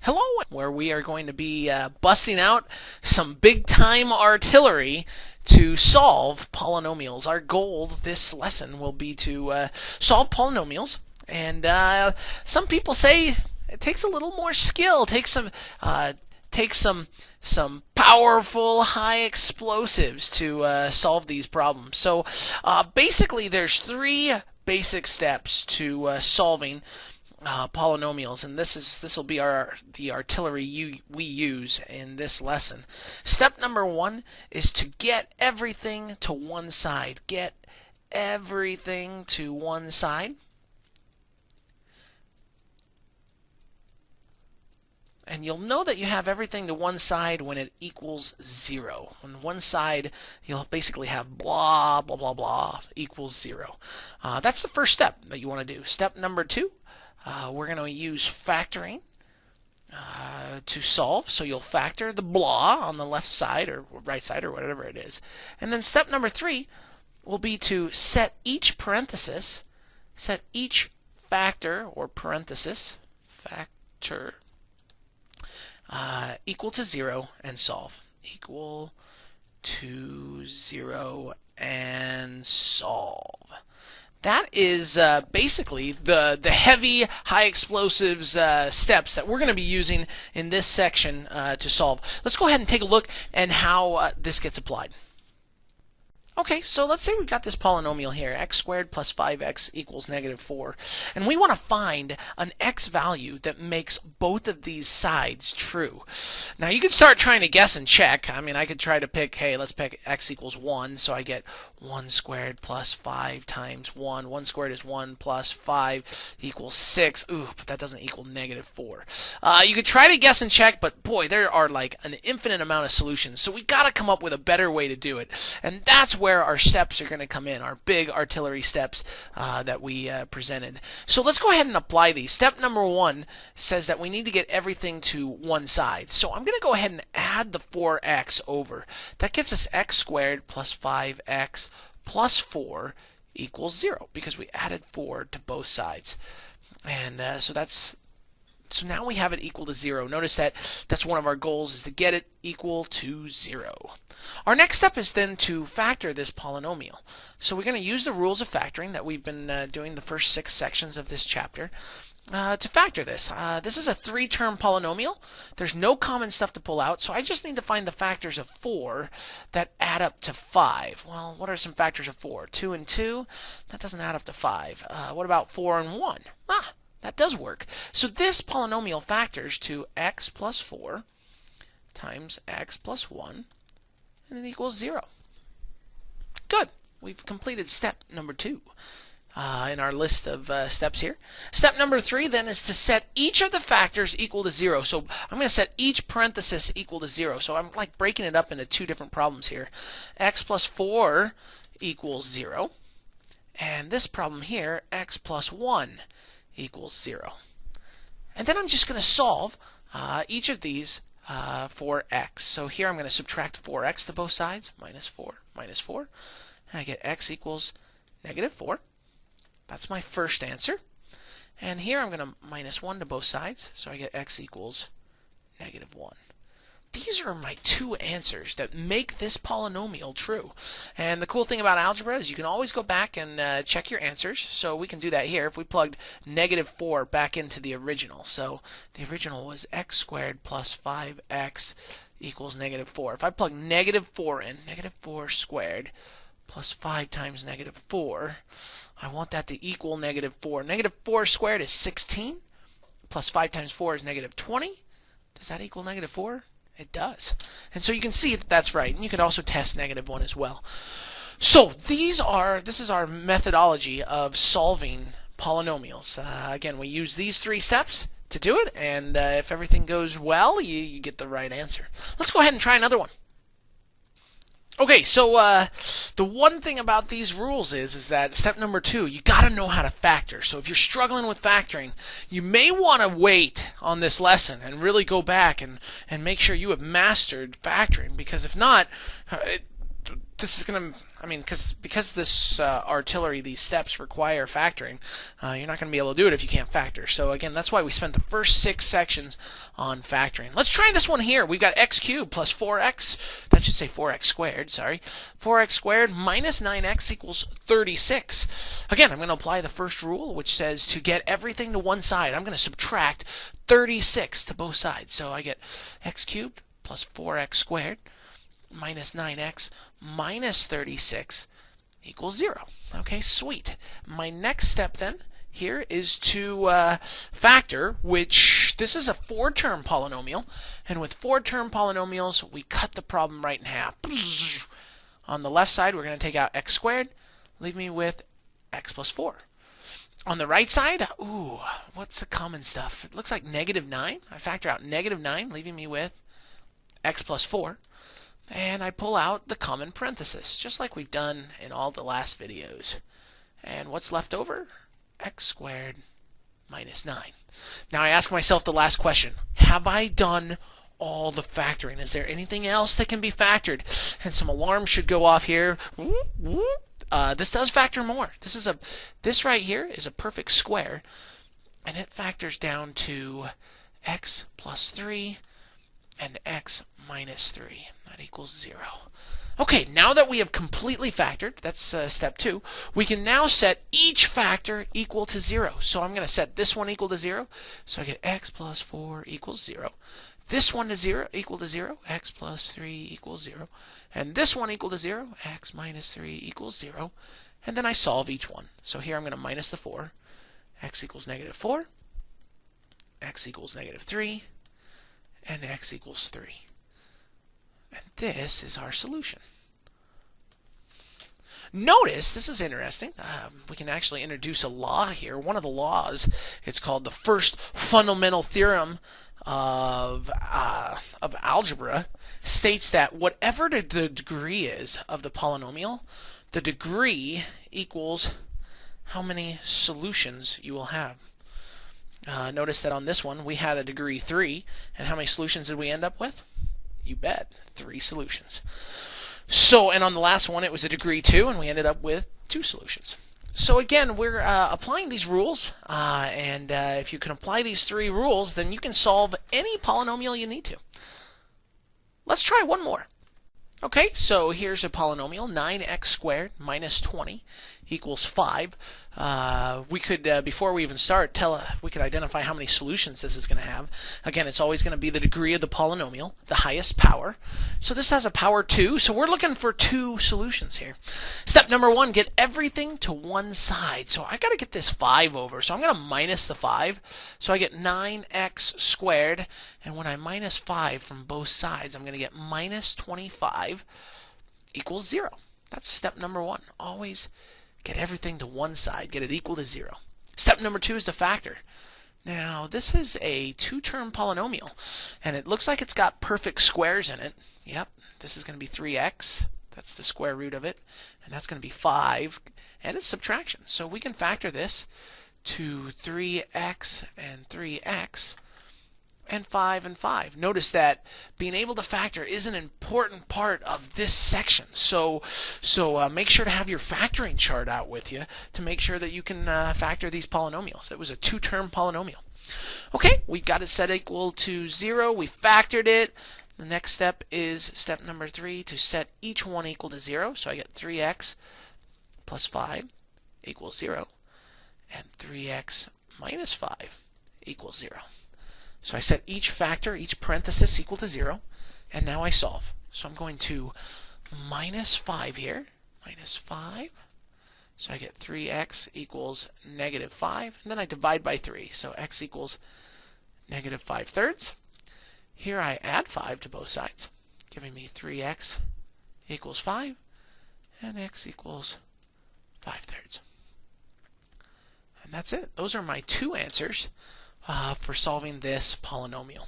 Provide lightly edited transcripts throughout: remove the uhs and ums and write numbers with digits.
Hello, where we are going to be busting out some big-time artillery to solve polynomials. Our goal this lesson will be to solve polynomials, and some people say it takes a little more skill, takes some powerful high explosives to solve these problems. So basically, there's three basic steps to solving polynomials, and this will be the artillery we use in this lesson. Step number one is to get everything to one side. Get everything to one side. And you'll know that you have everything to one side when it equals 0. On one side, you'll basically have blah, blah, blah, blah equals 0. That's the first step that you want to do. Step number two, we're going to use factoring to solve. So you'll factor the blah on the left side or right side or whatever it is. And then step number three will be to set each parenthesis, set each factor or parenthesis, factor, equal to 0 and solve. Equal to 0 and solve. That is basically the heavy, high explosives steps that we're going to be using in this section to solve. Let's go ahead and take a look at how this gets applied. Okay, so let's say we've got this polynomial here, x squared plus 5x equals negative 4. And we want to find an x value that makes both of these sides true. Now, you could start trying to guess and check. I mean, I could try to pick, hey, let's pick x equals 1. So I get 1 squared plus 5 times 1. 1 squared is 1 plus 5 equals 6. Ooh, but that doesn't equal negative 4. You could try to guess and check, but boy, there are like an infinite amount of solutions. So we've got to come up with a better way to do it. And that's where our steps are going to come in, our big artillery steps that we presented. So let's go ahead and apply these. Step number one says that we need to get everything to one side. So I'm going to go ahead and add the 4x over. That gets us x squared plus 5x plus 4 equals 0 because we added 4 to both sides. And so now we have it equal to 0. Notice that that's one of our goals, is to get it equal to 0. Our next step is then to factor this polynomial. So we're going to use the rules of factoring that we've been doing the first 6 sections of this chapter to factor this. This is a 3-term polynomial. There's no common stuff to pull out, so I just need to find the factors of 4 that add up to 5. Well, what are some factors of 4? 2 and 2? That doesn't add up to 5. What about 4 and 1? That does work. So this polynomial factors to x plus 4 times x plus 1, and it equals 0. Good. We've completed step number 2 in our list of steps here. Step number 3 then is to set each of the factors equal to 0. So I'm going to set each parenthesis equal to 0. So I'm like breaking it up into 2 different problems here. X plus 4 equals 0. And this problem here, x plus 1 equals 0. And then I'm just going to solve each of these for x. So here I'm going to subtract 4x to both sides, minus 4, minus 4. And I get x equals negative 4. That's my first answer. And here I'm going to minus 1 to both sides, so I get x equals negative 1. These are my 2 answers that make this polynomial true. And the cool thing about algebra is you can always go back and check your answers. So we can do that here if we plugged negative 4 back into the original. So the original was x squared plus 5x equals negative 4. If I plug negative 4 in, negative 4 squared plus 5 times negative 4, I want that to equal negative 4. Negative 4 squared is 16, plus 5 times 4 is negative 20. Does that equal negative 4? It does. And so you can see that that's right. And you can also test negative 1 as well. So this is our methodology of solving polynomials. Again, we use these 3 steps to do it. And if everything goes well, you get the right answer. Let's go ahead and try another one. Okay, so the one thing about these rules is that step number 2, you got to know how to factor. So if you're struggling with factoring, you may want to wait on this lesson and really go back and make sure you have mastered factoring, because if not, this is going to, I mean, because this artillery, these steps require factoring, you're not going to be able to do it if you can't factor. So again, that's why we spent the first 6 sections on factoring. Let's try this one here. We've got x cubed plus 4x, that should say 4x squared, sorry. 4x squared minus 9x equals 36. Again, I'm going to apply the first rule, which says to get everything to one side, I'm going to subtract 36 to both sides. So I get x cubed plus 4x squared minus 9x minus 36 equals 0. Okay, sweet. My next step then here is to factor, which this is a 4-term polynomial. And with 4-term polynomials, we cut the problem right in half. On the left side, we're going to take out x squared, leave me with x plus 4. On the right side, ooh, what's the common stuff? It looks like negative 9. I factor out negative 9, leaving me with x plus 4. And I pull out the common parenthesis, just like we've done in all the last videos. And what's left over? X squared minus 9. Now I ask myself the last question. Have I done all the factoring? Is there anything else that can be factored? And some alarms should go off here. This does factor more. This right here is a perfect square. And it factors down to x plus 3 and x minus 3. That equals 0. Okay, now that we have completely factored, that's step 2, we can now set each factor equal to 0. So I'm going to set this one equal to 0. So I get x plus 4 equals 0. This one to 0 equal to 0, x plus 3 equals 0. And this one equal to 0, x minus 3 equals 0. And then I solve each one. So here I'm going to minus the 4. X equals negative 4. X equals negative 3. And x equals 3. And this is our solution. Notice, this is interesting, we can actually introduce a law here. One of the laws, it's called the first fundamental theorem of algebra, states that whatever the degree is of the polynomial, the degree equals how many solutions you will have. Notice that on this one, we had a degree 3, and how many solutions did we end up with? You bet, 3 solutions. So, and on the last one, it was a degree 2, and we ended up with 2 solutions. So again, we're applying these rules, and if you can apply these 3 rules, then you can solve any polynomial you need to. Let's try one more. Okay, so here's a polynomial, 9x squared minus 20 equals 5. We could, before we even start, we could identify how many solutions this is going to have. Again, it's always going to be the degree of the polynomial, the highest power. So this has a power 2, so we're looking for 2 solutions here. Step number 1, get everything to one side. So I got to get this 5 over, so I'm going to minus the 5. So I get 9x squared, and when I minus 5 from both sides, I'm going to get minus 25 equals 0. That's step number 1. Always get everything to one side. Get it equal to 0. Step number 2 is to factor. Now, this is a 2-term polynomial, and it looks like it's got perfect squares in it. Yep, this is going to be 3x. That's the square root of it. And that's going to be 5. And it's subtraction. So we can factor this to 3x and 3x. And 5 and 5. Notice that being able to factor is an important part of this section. So make sure to have your factoring chart out with you to make sure that you can factor these polynomials. It was a 2-term polynomial. Okay, we got it set equal to 0. We factored it. The next step is step number 3, to set each one equal to 0. So I get 3x plus 5 equals 0. And 3x minus 5 equals 0. So I set each factor, each parenthesis equal to 0, and now I solve. So I'm going to minus 5 here, minus 5. So I get 3x equals negative 5, and then I divide by 3. So x equals negative 5/3. Here I add 5 to both sides, giving me 3x equals 5, and x equals 5/3. And that's it. Those are my 2 answers for solving this polynomial.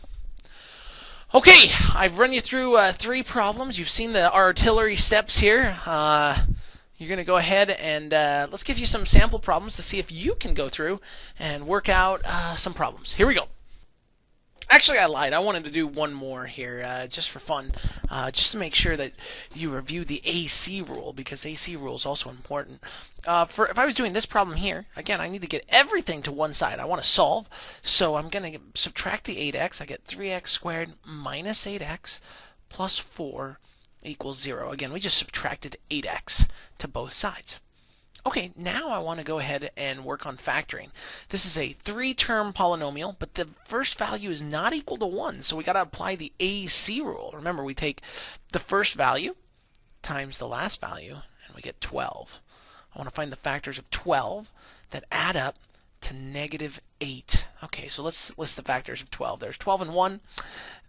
Okay, I've run you through 3 problems. You've seen the artillery steps here. You're going to go ahead and let's give you some sample problems to see if you can go through and work out some problems. Here we go. Actually, I lied. I wanted to do one more here, just for fun, just to make sure that you review the AC rule, because AC rule is also important. If I was doing this problem here, again, I need to get everything to one side. I want to solve, so I'm going to subtract the 8x. I get 3x squared minus 8x plus 4 equals 0. Again, we just subtracted 8x to both sides. Okay, now I want to go ahead and work on factoring. This is a 3-term polynomial, but the first value is not equal to 1, so we got to apply the AC rule. Remember, we take the first value times the last value, and we get 12. I want to find the factors of 12 that add up to negative 8. Okay, so let's list the factors of 12. There's 12 and 1,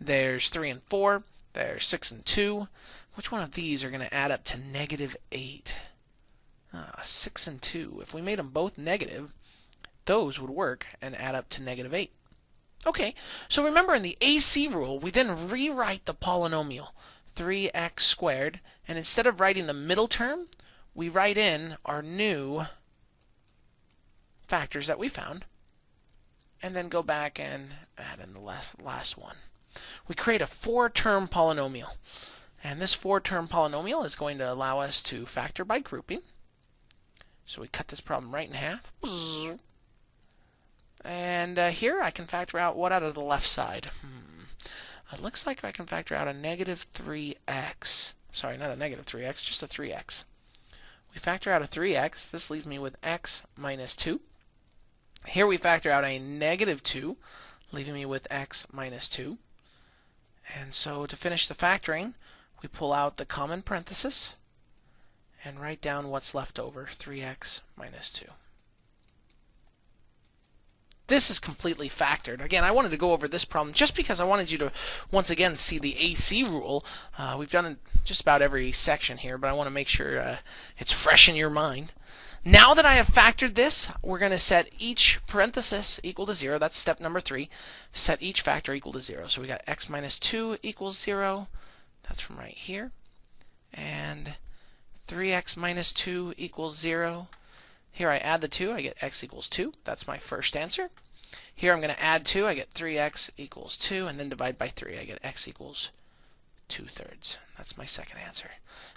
there's 3 and 4, there's 6 and 2. Which one of these are going to add up to negative 8? 6 and 2. If we made them both negative, those would work and add up to negative 8. Okay, so remember in the AC rule, we then rewrite the polynomial, 3x squared, and instead of writing the middle term, we write in our new factors that we found, and then go back and add in the last one. We create a 4-term polynomial, and this 4-term polynomial is going to allow us to factor by grouping. So we cut this problem right in half. And here I can factor out what out of the left side? It looks like I can factor out a negative 3x. Sorry, not a negative 3x, just a 3x. We factor out a 3x. This leaves me with x minus 2. Here we factor out a negative 2, leaving me with x minus 2. And so to finish the factoring, we pull out the common parenthesis and write down what's left over, 3x minus 2. This is completely factored. Again, I wanted to go over this problem just because I wanted you to once again see the AC rule. We've done it just about every section here, but I want to make sure it's fresh in your mind. Now that I have factored this, we're going to set each parenthesis equal to 0. That's step number 3. Set each factor equal to 0. So we got x minus 2 equals 0. That's from right here. And 3x minus 2 equals 0. Here I add the 2, I get x equals 2. That's my first answer. Here I'm going to add 2, I get 3x equals 2, and then divide by 3, I get x equals 2/3. That's my second answer.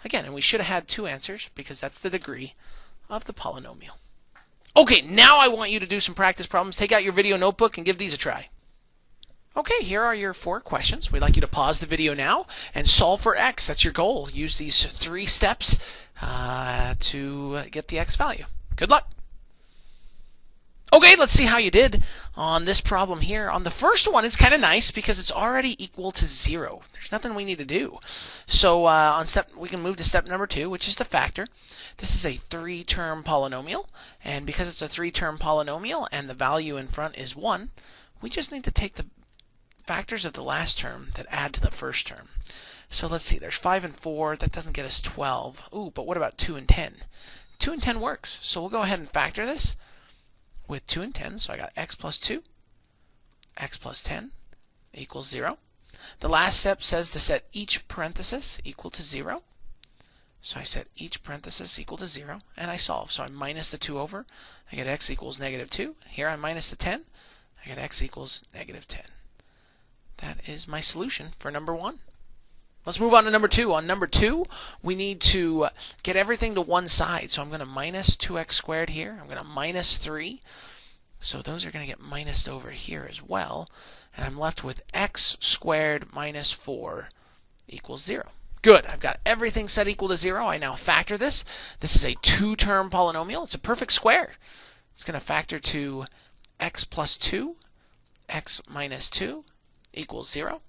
Again, and we should have had 2 answers because that's the degree of the polynomial. Okay, now I want you to do some practice problems. Take out your video notebook and give these a try. Okay, here are your 4 questions. We'd like you to pause the video now and solve for x. That's your goal. Use these 3 steps to get the x value. Good luck. Okay, let's see how you did on this problem here. On the first one, it's kind of nice because it's already equal to 0. There's nothing we need to do. So we can move to step number 2, which is to factor. This is a 3-term polynomial, and because it's a 3-term polynomial and the value in front is 1, we just need to take the factors of the last term that add to the first term. So let's see, there's 5 and 4. That doesn't get us 12. Ooh, but what about 2 and 10? 2 and 10 works. So we'll go ahead and factor this with 2 and 10. So I got x plus 2, x plus 10 equals 0. The last step says to set each parenthesis equal to 0. So I set each parenthesis equal to 0, and I solve. So I minus the 2 over. I get x equals negative 2. Here I minus the 10. I get x equals negative 10. That is my solution for number 1. Let's move on to number 2. On number 2, we need to get everything to one side. So I'm going to minus 2x squared here. I'm going to minus 3. So those are going to get minused over here as well. And I'm left with x squared minus 4 equals 0. Good. I've got everything set equal to 0. I now factor this. This is a 2-term polynomial. It's a perfect square. It's going to factor to x plus 2, x minus 2 equals 0.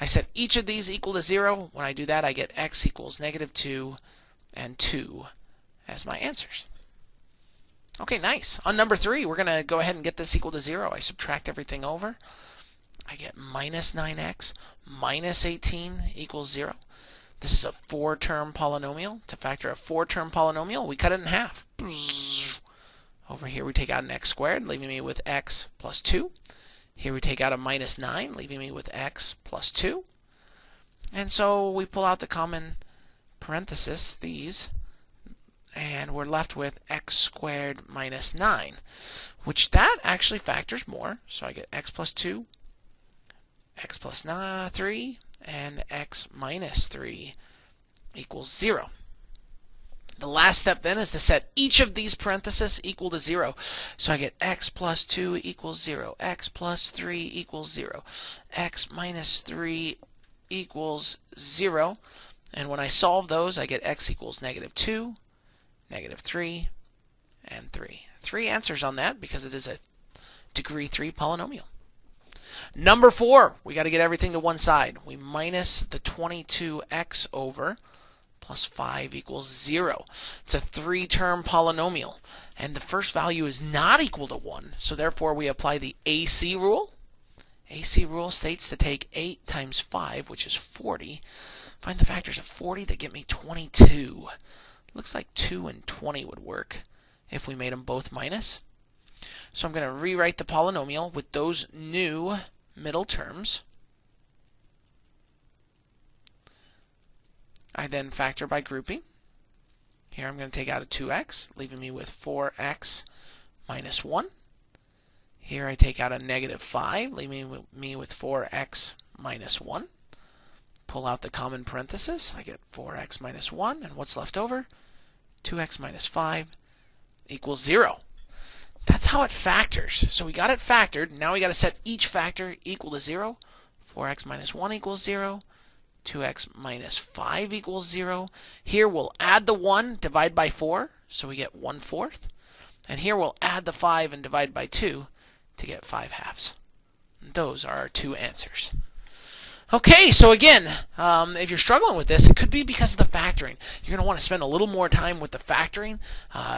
I set each of these equal to 0. When I do that, I get x equals negative 2 and 2 as my answers. Okay, nice. On number 3, we're going to go ahead and get this equal to 0. I subtract everything over. I get minus 9x minus 18 equals 0. This is a 4-term polynomial. To factor a 4-term polynomial, we cut it in half. Over here, we take out an x squared, leaving me with x plus 2. Here we take out a minus 9, leaving me with x plus 2. And so we pull out the common parenthesis, these, and we're left with x squared minus 9, which that actually factors more. So I get x plus 2 x plus 3 and x minus 3 equals 0. The last step then is to set each of these parentheses equal to 0. So I get x plus 2 equals 0, x plus 3 equals 0, x minus 3 equals 0. And when I solve those, I get x equals -2, -3, and 3. 3 answers on that because it is a degree 3 polynomial. Number 4, we got to get everything to one side. We minus the 22x over plus 5 equals 0. It's a 3-term polynomial, and the first value is not equal to 1, so therefore we apply the AC rule. AC rule states to take 8 times 5, which is 40. Find the factors of 40 that get me 22. Looks like 2 and 20 would work if we made them both minus. So I'm going to rewrite the polynomial with those new middle terms. I then factor by grouping. Here I'm going to take out a 2x, leaving me with 4x minus 1. Here I take out a -5, leaving me with 4x minus 1. Pull out the common parenthesis. I get 4x minus 1, and what's left over? 2x minus 5 equals 0. That's how it factors. So we got it factored. Now we got to set each factor equal to 0. 4x minus 1 equals 0. 2x minus 5 equals 0. Here we'll add the 1, divide by 4, so we get 1/4. And here we'll add the 5 and divide by 2 to get 5/2. Those are our two answers. Okay, so again, if you're struggling with this, it could be because of the factoring. You're going to want to spend a little more time with the factoring.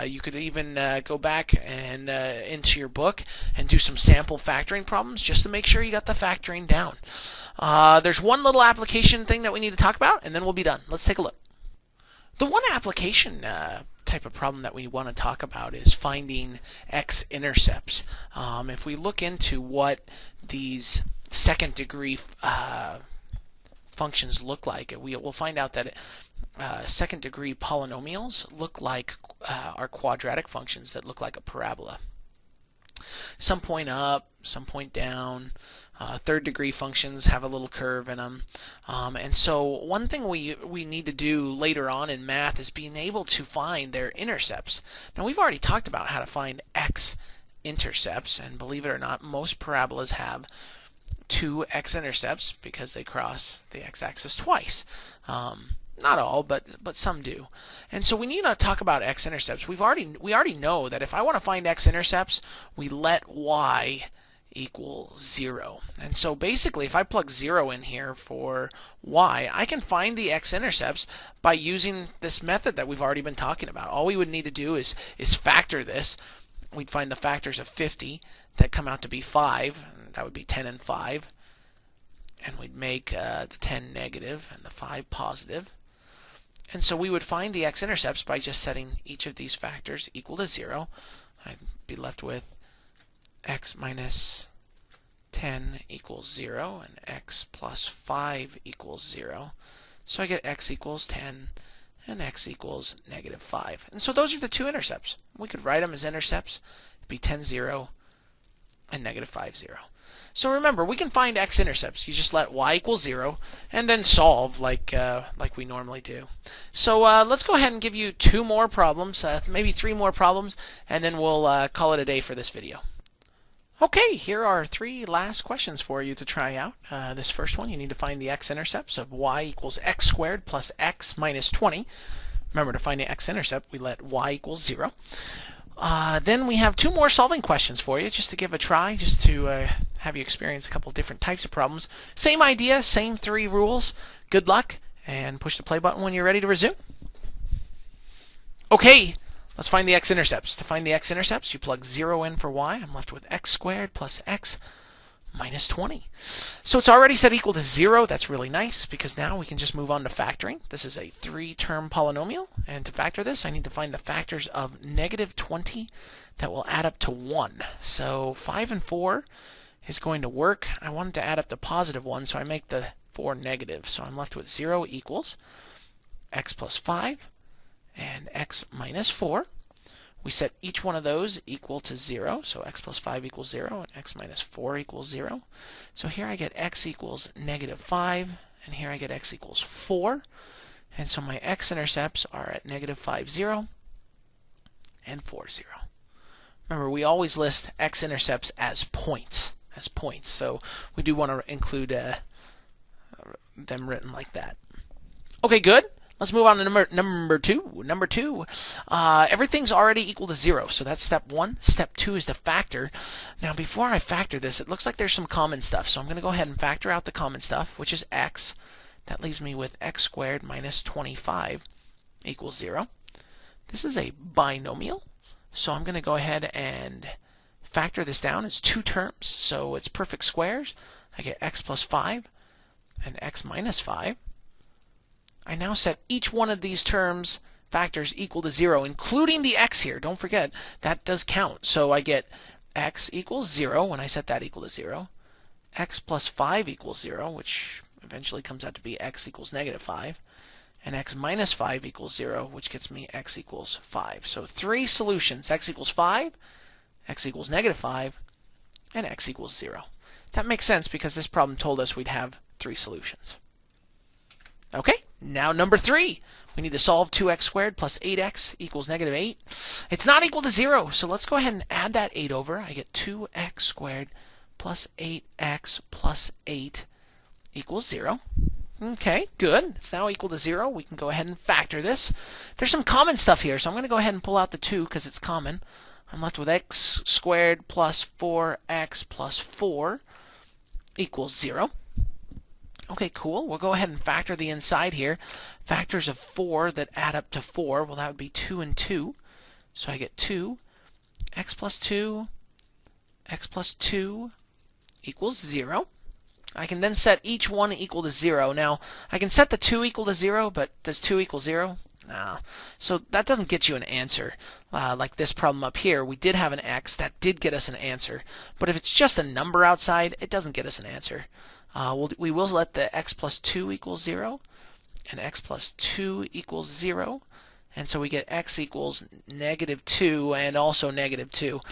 You could even go back and into your book and do some sample factoring problems just to make sure you got the factoring down. There's one little application thing that we need to talk about, and then we'll be done. Let's take a look. The one application type of problem that we want to talk about is finding x-intercepts. If we look into what these second degree functions look like, we'll find out that second degree polynomials look like are quadratic functions that look like a parabola. Some point up, some point down. Third degree functions have a little curve in them. And so one thing we need to do later on in math is being able to find their intercepts. Now we've already talked about how to find x-intercepts, and believe it or not, most parabolas have 2 x-intercepts because they cross the x-axis twice. Not all, but some do. And so we need to talk about x-intercepts. We already know that if I want to find x-intercepts, we let y equal 0. And so basically, if I plug 0 in here for y, I can find the x-intercepts by using this method that we've already been talking about. All we would need to do is factor this. We'd find the factors of 50 that come out to be 5. That would be 10 and 5. And we'd make the 10 negative and the 5 positive. And so we would find the x-intercepts by just setting each of these factors equal to 0. I'd be left with x minus 10 equals 0 and x plus 5 equals 0. So I get x equals 10 and x equals -5. And so those are the two intercepts. We could write them as intercepts. It'd be 10, 0 and -5, 0. So remember, we can find x-intercepts. You just let y equal 0 and then solve like we normally do. So let's go ahead and give you 2 more problems, maybe 3 more problems, and then we'll call it a day for this video. Okay, here are 3 last questions for you to try out. This first one, you need to find the x-intercepts of y equals x squared plus x minus 20. Remember, to find the x-intercept, we let y equal 0. Then we have 2 more solving questions for you, just to give a try, just to have you experience a couple different types of problems. Same idea, same 3 rules. Good luck, and push the play button when you're ready to resume. Okay, let's find the x-intercepts. To find the x-intercepts, you plug 0 in for y. I'm left with x squared plus x minus 20. So it's already set equal to 0. That's really nice, because now we can just move on to factoring. This is a 3-term polynomial, and to factor this, I need to find the factors of -20 that will add up to 1. So 5 and 4 is going to work. I wanted to add up to +1, so I make the 4 negative. So I'm left with 0 equals x plus 5 and x minus 4. We set each one of those equal to 0. So x plus 5 equals 0 and x minus 4 equals 0. So here I get x equals negative 5, and here I get x equals 4. And so my x-intercepts are at negative 5, 0, and 4, 0. Remember, we always list x-intercepts as points. So we do want to include them written like that. Okay, good. Let's move on to number two. Number two, everything's already equal to 0. So that's step 1. Step 2 is to factor. Now, before I factor this, it looks like there's some common stuff. So I'm going to go ahead and factor out the common stuff, which is x. That leaves me with x squared minus 25 equals 0. This is a binomial. So I'm going to go ahead and factor this down. It's 2 terms, so it's perfect squares. I get x plus 5 and x minus 5. I now set each one of these terms factors equal to 0, including the x here. Don't forget, that does count. So I get x equals 0 when I set that equal to 0. X plus 5 equals 0, which eventually comes out to be x equals negative 5. And x minus 5 equals 0, which gets me x equals 5. So 3 solutions: x equals 5, x equals negative 5, and x equals 0. That makes sense because this problem told us we'd have 3 solutions. Okay, now number 3. We need to solve 2x squared plus 8x equals negative 8. It's not equal to 0, so let's go ahead and add that 8 over. I get 2x squared plus 8x plus 8 equals 0. Okay, good. It's now equal to 0. We can go ahead and factor this. There's some common stuff here, so I'm going to go ahead and pull out the 2 because it's common. I'm left with x squared plus 4x plus 4 equals 0. Okay, cool. We'll go ahead and factor the inside here. Factors of 4 that add up to 4, well, that would be 2 and 2. So I get 2, x plus 2, x plus 2 equals 0. I can then set each one equal to 0. Now, I can set the 2 equal to 0, but does 2 equal 0? No. So that doesn't get you an answer. Like this problem up here, we did have an x. That did get us an answer. But if it's just a number outside, it doesn't get us an answer. We will let the x plus 2 equal 0 and x plus 2 equals 0. And so we get x equals negative 2 and also negative 2.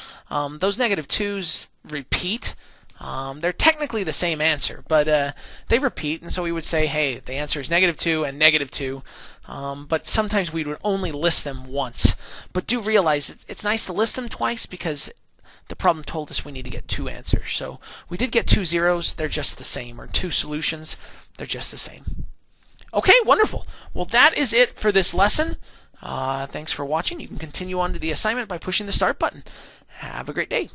Those negative 2's repeat. They're technically the same answer, but they repeat, and so we would say, hey, the answer is negative 2 and negative 2. But sometimes we would only list them once. But do realize it's nice to list them twice because the problem told us we need to get 2 answers. So we did get 2 zeros. They're just the same. Or 2 solutions. They're just the same. Okay, wonderful. Well, that is it for this lesson. Thanks for watching. You can continue on to the assignment by pushing the start button. Have a great day.